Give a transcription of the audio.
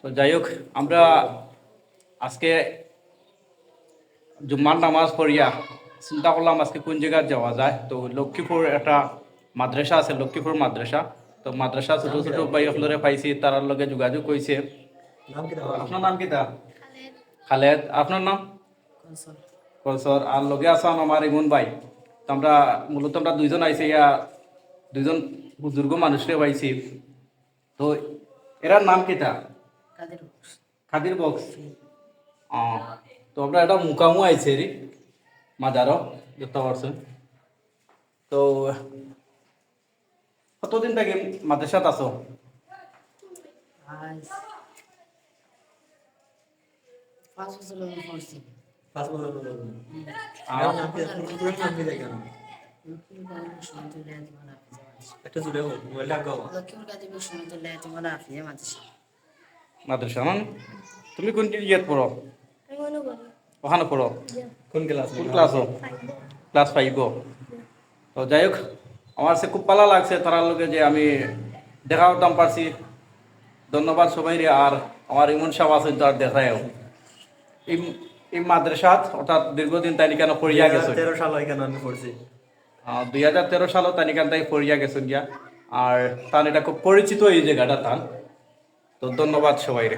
তো যাই হোক, আমরা আজকে জুম্মার নামাজ পড়িয়া চিন্তা করলাম আজকে কোন জায়গায় যাওয়া যায়। তো লক্ষ্মীপুর একটা মাদ্রাসা আছে, লক্ষ্মীপুর মাদ্রাসা। তো মাদ্রাসা ছোট ছোট ভাই আপনারা পাইছি, তার লগে যোগাযোগ হয়েছে। আপনার নাম কিতা? খালেদ। আপনার নাম? কলসর। আর লগে আসান আমার ইমন ভাই। তো আমরা দুইজন আইছি, দুইজন বুজুর্গ মানুষকে পাইছি। তো এরার নাম কিতা? খাদির বক্স। তো আমরা একটা মুকামু আইছে রে মাজারও দেখতে পারছেন। তো কতদিন থেকে মাদ্রাসাত আছো? আজ 5 বছর হলো পড়ছি। 5 বছর হলো। আহ, আর নাম কি? পুরো নাম কি দেখেন? একটা জুড়ে হোক মোবাইলটা গাও। লক্ষ্মীপুর গাজীপুর সমিতুল্লাহ তোমরা আফিয়া মাদ্রাসা। মাদ্রাসা না? তুমি কোন ইয়েত পড়ো? ওখানে পড়ো? কোন ক্লাস? কোন ক্লাসও? ক্লাস 5। তো যাই হোক, আমার সে খুব ভালো লাগছে তার লগে যে আমি দেখা করতাম পারছি। ধন্যবাদ সবাই। আর আমার ইমন সাহেব আছে, তার দেখায়ও এই মাদ্রাসাত অর্থাৎ দীর্ঘদিন তাই কেন পড়িয়া গেছে। 13 সাল এখানে আমি পড়ছি। 2013 সালও তাই তাই পড়িয়া গেছেন গিয়া। আর তার এটা খুব পরিচিত এই জায়গাটা তান। তো ধন্যবাদ সবাই রে।